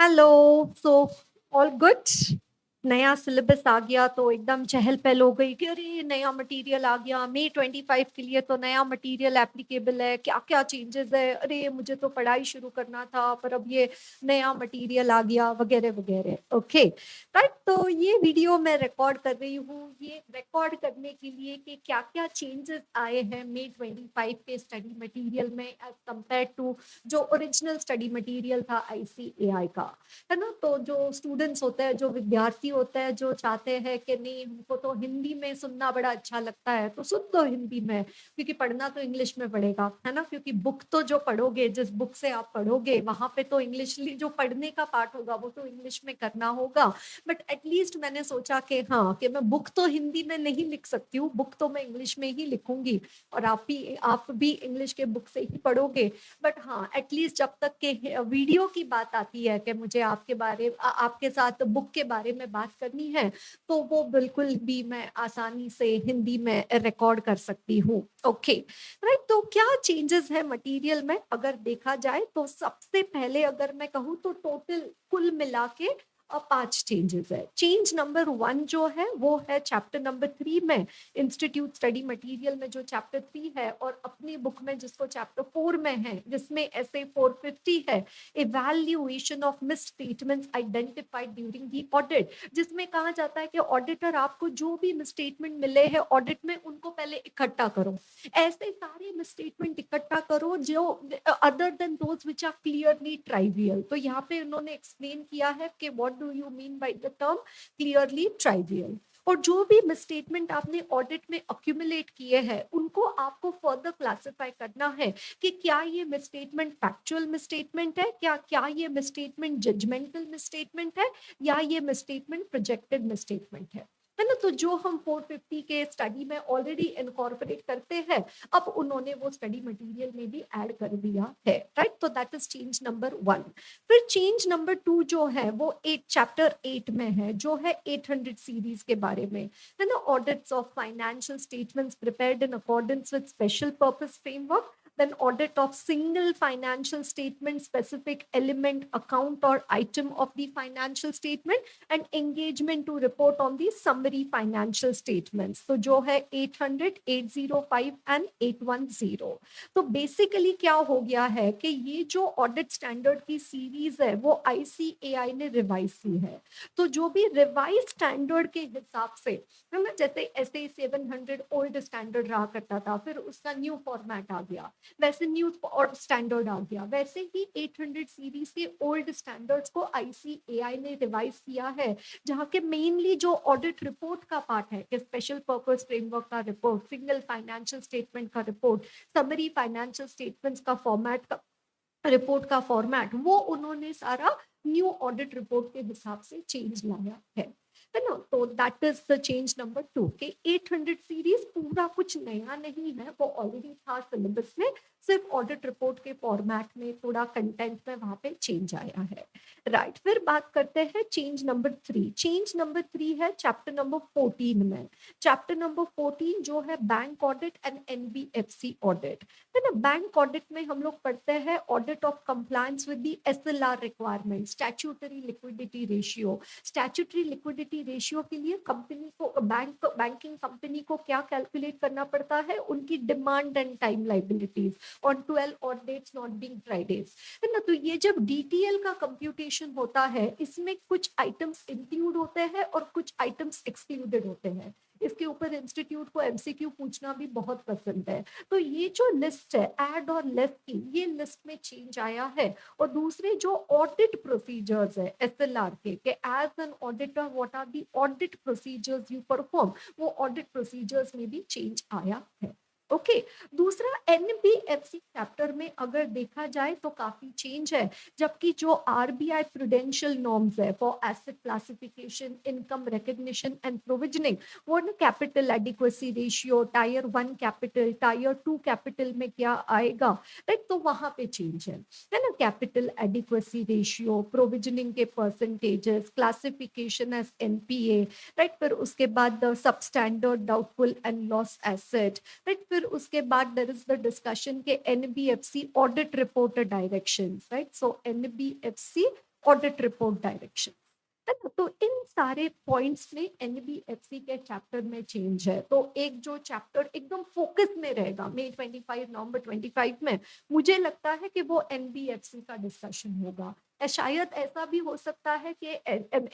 Hello. So all good. नया syllabus आ गया तो एकदम चहल पहल हो गई कि अरे नया मटेरियल आ गया, मई 25 के लिए तो नया मटेरियल एप्लीकेबल है, क्या क्या चेंजेस है, अरे मुझे तो पढ़ाई शुरू करना था पर अब ये नया मटेरियल आ गया वगैरह वगैरह। ओके राइट, तो ये वीडियो मैं रिकॉर्ड कर रही हूँ ये रिकॉर्ड करने के लिए कि क्या क्या चेंजेस आए हैं मई 25 के स्टडी मटेरियल में एज कंपेयर टू जो ओरिजिनल स्टडी मटेरियल था आईसीएआई का, है ना। तो जो स्टूडेंट्स होते हैं, जो विद्यार्थी होते हैं, जो चाहते हैं कि नहीं हमको तो हिंदी में सुनना बड़ा अच्छा लगता है तो सुन दो हिंदी में, क्योंकि पढ़ना तो इंग्लिश में पड़ेगा, है ना। क्योंकि बुक तो जो पढ़ोगे, जिस बुक से आप पढ़ोगे वहां पे तो इंग्लिश जो पढ़ने का पार्ट होगा वो तो इंग्लिश में करना होगा। बट एटलीस्ट मैंने सोचा कि हाँ, कि मैं बुक तो हिंदी में नहीं लिख सकती हूँ, बुक तो मैं इंग्लिश में ही लिखूंगी और आप भी इंग्लिश के बुक से ही पढ़ोगे। बट हाँ, एटलीस्ट जब तक के वीडियो की बात आती है कि मुझे आपके साथ बुक के बारे में बात करनी है, तो वो बिल्कुल भी मैं आसानी से हिंदी में रिकॉर्ड कर सकती हूँ। ओके राइट, तो क्या चेंजेस है मटेरियल में अगर देखा जाए तो सबसे पहले अगर मैं कहूँ तो टोटल कुल मिला के 5 चेंजेस है। चेंज नंबर 1 जो है वो है चैप्टर नंबर 3 में, इंस्टीट्यूट स्टडी मटेरियल में जो चैप्टर 3 है, और अपनी बुक में जिसको चैप्टर 4 में है, जिसमें ऐसे 450 है, evaluation of miss statements identified during the audit, जिसमें कहा जाता है कि ऑडिटर आपको जो भी मिसस्टेटमेंट मिले हैं ऑडिट में उनको पहले इकट्ठा करो, ऐसे सारे मिसस्टेटमेंट इकट्ठा करो जो other than those which are clearly trivial. तो यहाँ पे उन्होंने एक्सप्लेन किया है कि what do you mean by the term clearly trivial. और जो भी मिसस्टेटमेंट आपने ऑडिट में अक्यूमुलेट किए हैं उनको आपको फर्दर क्लासिफाई करना है कि क्या ये मिसस्टेटमेंट फैक्चुअल मिसस्टेटमेंट है, क्या क्या ये मिसस्टेटमेंट जजमेंटल मिसस्टेटमेंट है, या ये मिसस्टेटमेंट प्रोजेक्टेड मिसस्टेटमेंट है ना। तो जो हम 450 के स्टडी में ऑलरेडी इनकॉर्पोरेट करते हैं, अब उन्होंने वो स्टडी मटेरियल में भी ऐड कर दिया है। राइट, तो दैट इज चेंज नंबर 1। फिर चेंज नंबर 2 जो है वो चैप्टर 8 में है, जो है 800 सीरीज के बारे में, है ना। Audits of financial statements prepared in accordance with special purpose framework, then audit of single financial statement, specific element, account or item of the financial statement, and engagement to report on the summary financial statements। तो जो है 800, 805 and 810। तो basically क्या हो गया है कि ये जो ऑडिट स्टैंडर्ड की सीरीज है वो आईसीएआई ने रिवाइज की है। तो जो भी रिवाइज स्टैंडर्ड के हिसाब से, है ना, जैसे ऐसे 700 ओल्ड स्टैंडर्ड रहा करता था, फिर उसका न्यू फॉर्मेट आ गया, वैसे न्यू और स्टैंडर्ड आ गया, वैसे ही 800 सीरीज के ओल्ड स्टैंडर्ड्स को आईसीएआई ने रिवाइज किया है, जहाँ के मेनली जो ऑडिट रिपोर्ट का पार्ट है कि स्पेशल पर्पस फ्रेमवर्क का रिपोर्ट, सिंगल फाइनेंशियल स्टेटमेंट का रिपोर्ट, समरी फाइनेंशियल स्टेटमेंट्स का फॉर्मेट का रिपोर्ट का फॉर्मेट, वो उन्होंने सारा न्यू ऑडिट रिपोर्ट के हिसाब से चेंज लाया है ना। तो that is the change number 2 के 800 सीरीज पूरा कुछ नया नहीं है, वो ऑलरेडी था सिलेबस में, सिर्फ ऑडिट रिपोर्ट के फॉर्मेट में थोड़ा कंटेंट में वहां पे चेंज आया है। राइट, फिर बात करते हैं चेंज नंबर 3। चेंज नंबर 3 है चैप्टर नंबर 14 में। चैप्टर नंबर 14 जो है bank audit and NBFC audit, है ना। बैंक ऑडिट में हम लोग पढ़ते हैं audit of compliance with the SLR requirement, statutory liquidity ratio. Statutory liquidity ratio के लिए कंपनी को, बैंकिंग कंपनी को क्या कैलकुलेट करना पड़ता है, उनकी demand and time liabilities on 12 और डेट्स नॉट बीइंग फ्राइडेज, है ना। तो ये जब डीटीएल का कंप्यूटेशन होता है, इसमें कुछ आइटम्स इंक्लूड होते हैं और कुछ आइटम्स एक्सक्लूडेड होते हैं। इसके ऊपर इंस्टीट्यूट को एमसीक्यू पूछना भी बहुत पसंद है। तो ये जो लिस्ट है ऐड और लेस की, ये लिस्ट में चेंज आया है। और दूसरे जो ऑडिट प्रोसीजर्स है एसएलआर के as an auditor what are the audit procedures you perform, वो ऑडिट प्रोसीजर्स में भी चेंज आया है। ओके दूसरा एनबीएफसी चैप्टर में अगर देखा जाए तो काफी चेंज है, जबकि जो आरबीआई प्रूडेंशियल नॉर्म्स है for asset classification, income recognition and provisioning, वो ना capital adequacy ratio, tyre 1 capital, tyre 2 capital में क्या आएगा, राइट। तो वहां पे चेंज है ना। कैपिटल एडिक्वेसी रेशियो, प्रोविजनिंग के percentages, classification as NPA, right. फिर उसके बाद substandard doubtful and loss asset, right. फिर उसके बाद देयर इज द डिस्कशन के NBFC audit report directions, right. So NBFC audit report direction, है ना। तो इन सारे पॉइंट्स में एनबीएफसी के चैप्टर में चेंज है। तो एक जो चैप्टर एकदम फोकस में रहेगा मई 25 नवंबर 25 में, मुझे लगता है कि वो एनबीएफसी का डिस्कशन होगा। शायद ऐसा भी हो सकता है कि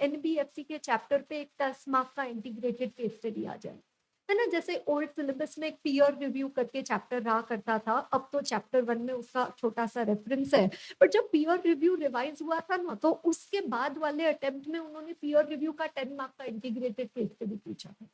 एनबीएफसी के चैप्टर पे एक 10 मार्क का इंटीग्रेटेड केस स्टडी आ जाए, है ना। जैसे ओल्ड सिलेबस में एक पीयर रिव्यू करके चैप्टर रहा करता था, अब तो चैप्टर 1 में उसका छोटा सा रेफरेंस है। पर जब पीयर रिव्यू रिवाइज हुआ था ना, तो उसके बाद वाले अटेम्प्ट में उन्होंने पीयर रिव्यू का 10 मार्क का इंटीग्रेटेड केस स्टडी पूछा था।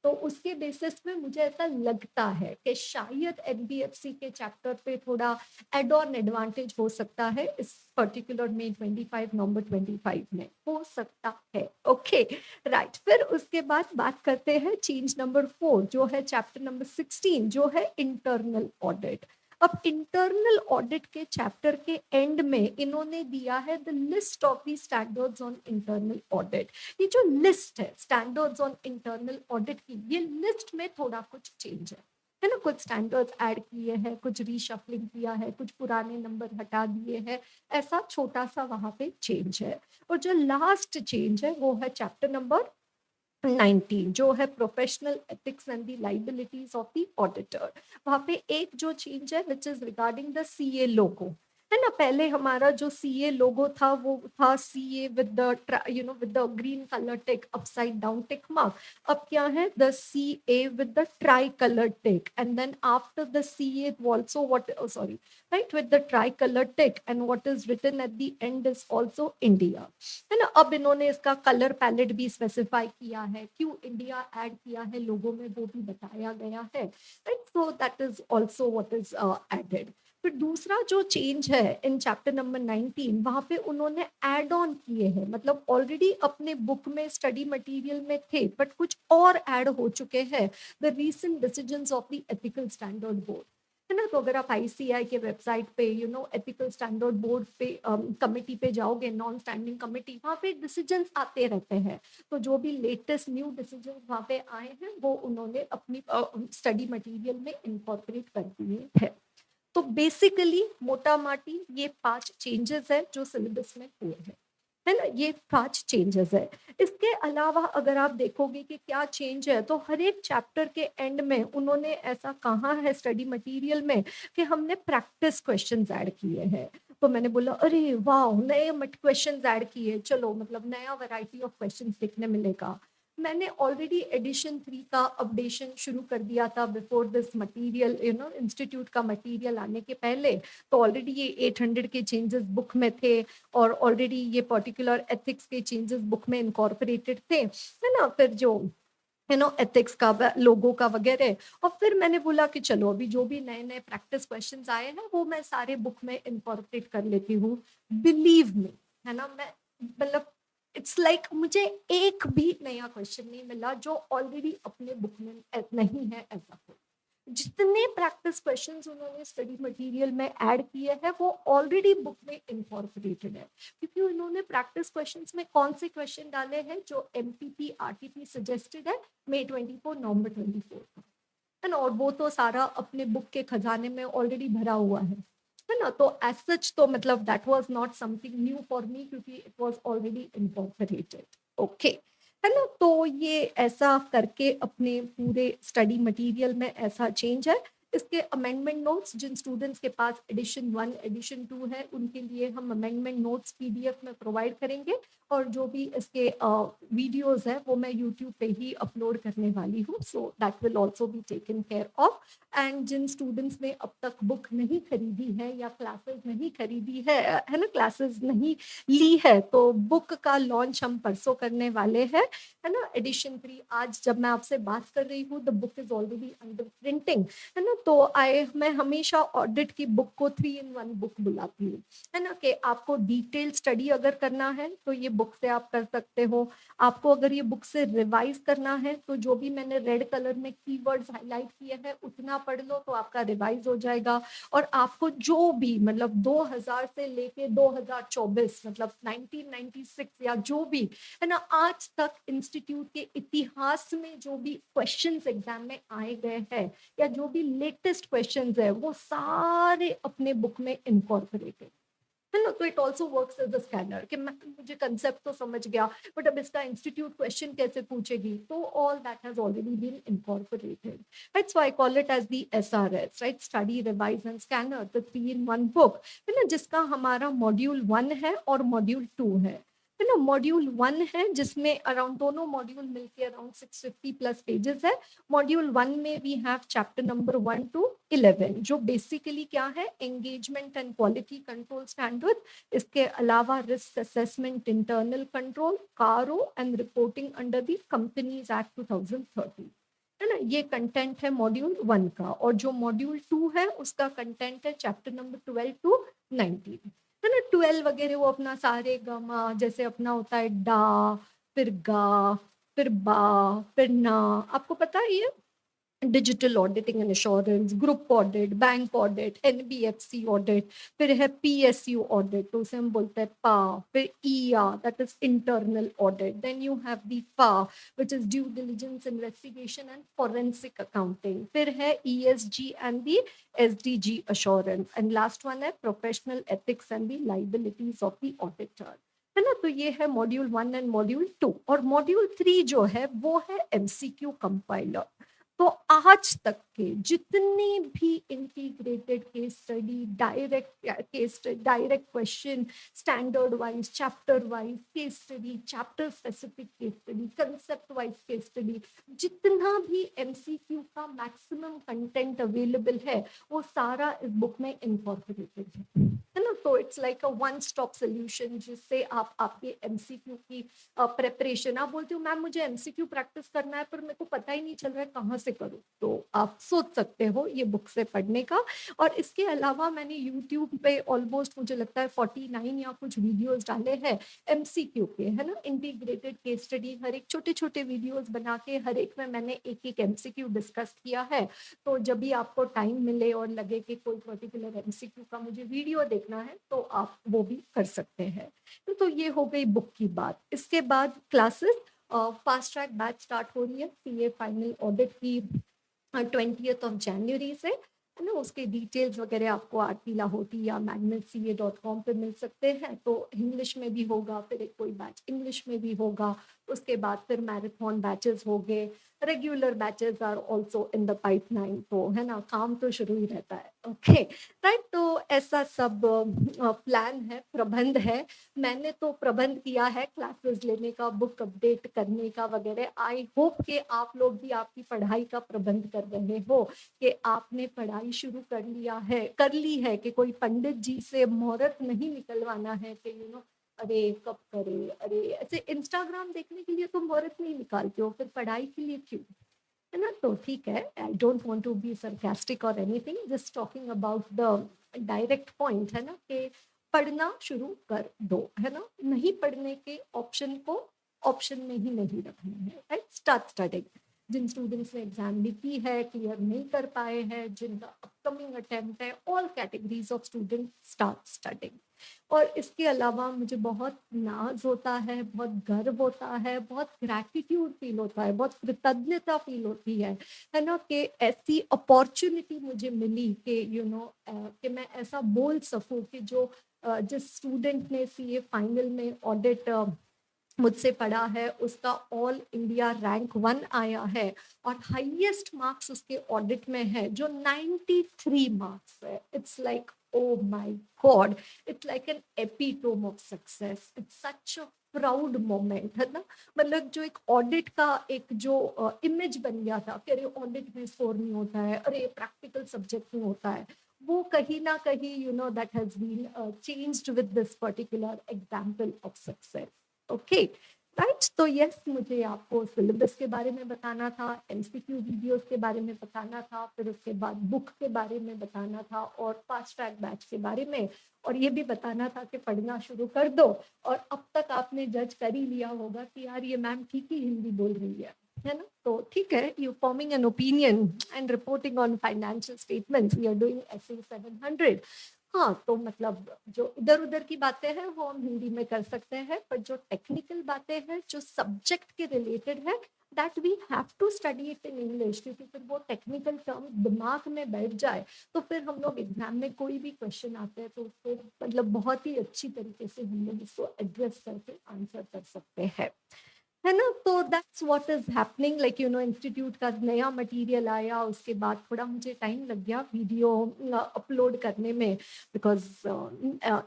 तो उसके बेसिस में मुझे ऐसा लगता है कि शायद एनबीएफसी के चैप्टर पे थोड़ा एड ऑन एडवांटेज हो सकता है इस पर्टिकुलर में 25 नवंबर 25 में हो सकता है। Okay right. फिर उसके बाद बात करते हैं चेंज नंबर 4 जो है चैप्टर नंबर 16 जो है इंटरनल ऑडिट। अब इंटरनल ऑडिट के चैप्टर के एंड में इन्होंने दिया है the list of the standards on internal audit. ये जो लिस्ट है स्टैंडर्ड्स ऑन इंटरनल ऑडिट की, ये लिस्ट में थोड़ा कुछ चेंज है ना। कुछ स्टैंडर्ड्स ऐड किए हैं, कुछ रीशफलिंग किया है, कुछ पुराने नंबर हटा दिए हैं, ऐसा छोटा सा वहां पे चेंज है। और जो लास्ट चेंज है वो है चैप्टर नंबर 19 जो है professional ethics and the liabilities of the auditor. वहां पे एक जो चेंज है which is regarding the CA logo, है ना। पहले हमारा जो सीए लोगो था वो था CA with the with the green colour tick upside down tick mark. अब क्या है the CA with the tricolour tick and then after the CA also what sorry right with the tricolour tick and what is written at the end is also India, है ना। अब इन्होंने इसका colour palette भी specify किया है, क्यों India add किया है लोगों में वो भी बताया गया है, right. So that is also what is added. फिर दूसरा जो चेंज है इन चैप्टर नंबर 19 वहां पे उन्होंने एड ऑन किए हैं, मतलब ऑलरेडी अपने बुक में स्टडी मटेरियल में थे बट कुछ और ऐड हो चुके हैं, the recent decisions of the ethical standard board, है ना। तो अगर आप आईसीआई के वेबसाइट पे एथिकल स्टैंडर्ड बोर्ड पे कमेटी पे जाओगे, नॉन स्टैंडिंग कमेटी, वहाँ पे डिसीजंस आते रहते हैं। तो जो भी लेटेस्ट न्यू डिसीजंस वहाँ पे आए हैं वो उन्होंने अपनी स्टडी मटेरियल में इनकॉर्पोरेट कर दिए हैं। तो बेसिकली मोटा माटी ये 5 चेंजेस है जो सिलेबस में हुए हैं, है ना। ये 5 चेंजेस है। इसके अलावा अगर आप देखोगे कि क्या चेंज है, तो हर एक चैप्टर के एंड में उन्होंने ऐसा कहा है स्टडी मटेरियल में कि हमने प्रैक्टिस क्वेश्चंस ऐड किए हैं। तो मैंने बोला अरे वाह, नए क्वेश्चंस ऐड किए, चलो मतलब नया वैरायटी ऑफ क्वेश्चंस देखने मिलेगा। मैंने ऑलरेडी एडिशन 3 का अपडेशन शुरू कर दिया था बिफोर दिस मटेरियल इंस्टीट्यूट का मटेरियल आने के पहले। तो ऑलरेडी ये 800 के चेंजेस बुक में थे और ऑलरेडी ये पर्टिकुलर एथिक्स के चेंजेस बुक में इनकॉर्पोरेटेड थे, है ना। फिर जो एथिक्स का लोगो का वगैरह। और फिर मैंने बोला कि चलो अभी जो भी नए नए प्रैक्टिस क्वेश्चंस आए हैं वो मैं सारे बुक में इनकॉर्पोरेट कर लेती हूँ। बिलीव मी, है ना। मैं मतलब इट्स लाइक मुझे एक भी नया क्वेश्चन नहीं मिला जो ऑलरेडी अपने बुक में नहीं है, ऐसा हो। जितने प्रैक्टिस क्वेश्चंस उन्होंने स्टडी मटेरियल में ऐड किए हैं वो ऑलरेडी बुक में इनकॉर्पोरेटेड है, क्योंकि उन्होंने प्रैक्टिस क्वेश्चंस में कौन से क्वेश्चन डाले हैं जो एमपीपी आरटीपी सजेस्टेड है मई 24 नवंबर 24 का, है ना। और वो तो सारा अपने बुक के खजाने में ऑलरेडी भरा हुआ है ना। तो एज सच तो मतलब that was not something new for me क्योंकि it was already incorporated. Okay, है ना। तो ये ऐसा करके अपने पूरे स्टडी मटेरियल में ऐसा चेंज है। इसके अमेंडमेंट नोट्स जिन स्टूडेंट्स के पास एडिशन 1 एडिशन 2 है उनके लिए हम अमेंडमेंट नोट्स पीडीएफ में प्रोवाइड करेंगे, और जो भी इसके वीडियोस है वो मैं यूट्यूब पे ही अपलोड करने वाली हूँ, so that will also be taken care of. And जिन स्टूडेंट्स ने अब तक बुक नहीं खरीदी है या क्लासेस नहीं खरीदी है ना, क्लासेस नहीं ली है, तो बुक का लॉन्च हम परसों करने वाले हैं, है ना। एडिशन 3 आज जब मैं आपसे बात कर रही हूँ the book is already under printing, है ना। तो मैं हमेशा ऑडिट की बुक को 3 in 1 बुक बुलाती हूँ, है ना। कि आपको डिटेल स्टडी अगर करना है तो ये बुक से आप कर सकते हो। आपको अगर ये बुक से रिवाइज करना है तो जो भी मैंने रेड कलर में कीवर्ड्स हाईलाइट किए हैं उतना पढ़ लो तो आपका रिवाइज हो जाएगा। और आपको जो भी मतलब 2000 से लेके 2024 मतलब 1996 या जो भी, है ना, आज तक इंस्टीट्यूट के इतिहास में जो भी क्वेश्चंस एग्जाम में आए गए हैं या जो भी लेटेस्ट क्वेश्चंस है वो सारे अपने बुक में इनकॉर्पोरेटेड, है ना, तो it also works as a scanner कि मुझे कंसेप्ट तो समझ गया, बट अब इसका इंस्टीट्यूट क्वेश्चन कैसे पूछेगी, तो all that has already been incorporated. That's why I call it as the SRS, right? Study, revise and scanner, the 3 in 1 book, है ना, जिसका हमारा मॉड्यूल 1 है और मॉड्यूल 2 है ना. मॉड्यूल 1 है जिसमें अराउंड दोनों मॉड्यूल मिलके अराउंड 650 प्लस पेजेस है. मॉड्यूल 1 में we have chapter number 1 to 11, जो बेसिकली क्या है, engagement and quality control standard. इसके अलावा risk assessment, internal control, CARO and reporting under the companies act 2013, है ना. ये कंटेंट है मॉड्यूल 1 का. और जो मॉड्यूल 2 है उसका कंटेंट है चैप्टर नंबर 12 to 19, है ना. 12 वगैरह वो अपना सारे गमा, जैसे अपना होता है डा, फिर गा, फिर बा, फिर ना, आपको पता है ये digital auditing and assurance, group audit, bank audit, NBFC audit, फिर है पीएसयू ऑडिट, तो उसे हम बोलते हैं पा. फिर IA, that is internal audit. Then you have the फा, which is due diligence, investigation and forensic accounting. फिर है ESG and the SDG assurance. And last one है professional ethics and the liabilities of the auditor, है ना. तो ये है module 1 and module 2. और मॉड्यूल 3 जो है वो है एमसीक्यू कंपाइलर. तो आज तक के जितने भी integrated case study, direct question, standard wise, chapter wise case study, chapter specific case study, concept wise case study, जितना भी एमसीक्यू का मैक्सिमम कंटेंट अवेलेबल है वो सारा इस बुक में इनकॉर्पोरेटेड है ना. तो it's like a one stop solution जिससे आप आपके एमसीक्यू की प्रेपरेशन, आप बोलते हो मैम मुझे एमसीक्यू प्रैक्टिस करना है पर मेरे को पता ही नहीं चल रहा है कहाँ से करूँ, तो आप सोच सकते हो ये बुक से पढ़ने का. और इसके अलावा मैंने यूट्यूब पे ऑलमोस्ट मुझे लगता है 49 या कुछ वीडियोस डाले हैं एमसीक्यू के, है ना. इंटीग्रेटेड केस स्टडी, हर एक छोटे छोटे वीडियोस बना के हर एक में मैंने एक एक एमसीक्यू डिस्कस किया है. तो जब भी आपको टाइम मिले और लगे कि कोई पर्टिकुलर एमसीक्यू का मुझे वीडियो देखना है तो आप वो भी कर सकते हैं. तो ये हो गई बुक की बात. इसके बाद classes, fast track batch start हो रही है सीए फाइनल ऑडिट की 20 से, है ना. उसके डिटेल्स वगैरह आपको आरती लाहोटी या magnetca.com पे मिल सकते हैं. तो इंग्लिश में भी होगा, फिर एक कोई बैच इंग्लिश में भी होगा. उसके बाद फिर मैराथन बैचेस हो गए, regular batches are also in the pipeline. तो है ना, काम तो शुरू ही रहता है. Okay right. तो ऐसा सब प्लान है, प्रबंध है. मैंने तो प्रबंध किया है क्लासेस लेने का, बुक अपडेट करने का वगैरह. आई होप कि आप लोग भी आपकी पढ़ाई का प्रबंध कर रहे हो, कि आपने पढ़ाई शुरू कर ली है कि कोई पंडित जी से मुहूर्त नहीं निकलवाना है कि अरे कब करे, अरे ऐसे इंस्टाग्राम देखने के लिए तुम मुहूर्त नहीं निकालते हो, फिर पढ़ाई के लिए क्यों, है ना. तो ठीक है, I don't want to be sarcastic और anything, just talking about the direct point, है ना, कि पढ़ना शुरू कर दो, है ना. नहीं पढ़ने के ऑप्शन को ऑप्शन में ही नहीं रखना है, राइट. Start studying. जिन स्टूडेंट्स ने एग्जाम भी की है, क्लियर नहीं कर पाए हैं, जिनका अपकमिंग अटेम्प्ट है, all categories of student start studying. और इसके अलावा मुझे बहुत नाज होता है, बहुत गर्व होता है, बहुत ग्रैटिट्यूड फील होता है, बहुत कृतज्ञता फील होती है ना, कि ऐसी अपॉर्चुनिटी मुझे मिली कि कि मैं ऐसा बोल सकूं कि जो जिस स्टूडेंट ने सीए फाइनल में ऑडिट मुझसे पढ़ा है उसका ऑल इंडिया रैंक 1 आया है, और हाईएस्ट मार्क्स उसके ऑडिट में है जो 93 मार्क्स है. It's like oh my God, it's like an epitome of success. It's such a proud moment, है ना. मतलब जो एक ऑडिट का एक जो इमेज बन गया था कि अरे ऑडिट में स्कोर नहीं होता है, अरे प्रैक्टिकल सब्जेक्ट में होता है, वो कहीं ना कहीं that has been changed with this particular example of success. Okay right. तो यस, मुझे आपको सिलेबस के बारे में बताना था, एमसीक्यू वीडियोस के बारे में बताना था, फिर उसके बाद बुक के बारे में बताना था, और फास्ट ट्रैक बैच के बारे में, और ये भी बताना था कि पढ़ना शुरू कर दो. और अब तक आपने जज कर ही लिया होगा कि यार ये मैम ठीक ही हिंदी बोल रही है ना. तो ठीक है, you forming an opinion and reporting on financial statements, we are doing SA 700. हाँ, तो मतलब जो इधर उधर की बातें हैं वो हम हिंदी में कर सकते हैं, पर जो टेक्निकल बातें हैं, जो सब्जेक्ट के रिलेटेड है, that we have to study it in English, क्योंकि फिर वो टेक्निकल टर्म्स दिमाग में बैठ जाए तो फिर हम लोग एग्जाम में कोई भी क्वेश्चन आते हैं तो फिर मतलब बहुत ही अच्छी तरीके से हम लोग इसको एड्रेस करके आंसर कर सकते हैं, है ना। तो that's what is happening, like you know institute का नया मटेरियल आया, उसके बाद थोड़ा मुझे टाइम लग गया वीडियो अपलोड करने में, बिकॉज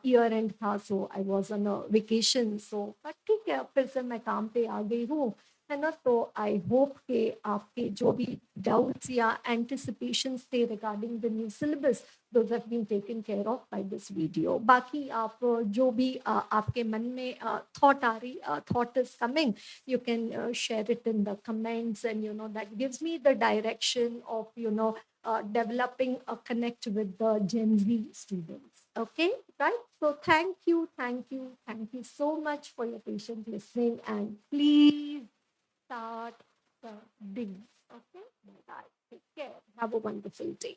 ईयर एंड था, so I was on vacation, so but ठीक है, फिर से मैं काम पे आ गई हूँ, है ना। तो आई होप कि आपके जो भी डाउट्स या एंटिसिपेशंस थे regarding the new syllabus, those have been taken care of by this video. बाकी आप जो भी आपके मन में thought आ रही, thought is coming, you can share it in the comments, and you know that gives me the direction of developing a connect with the Gen Z students. Okay, right? So thank you so much for your patient listening, and please start the dig. Okay, bye. Take care. Have a wonderful day.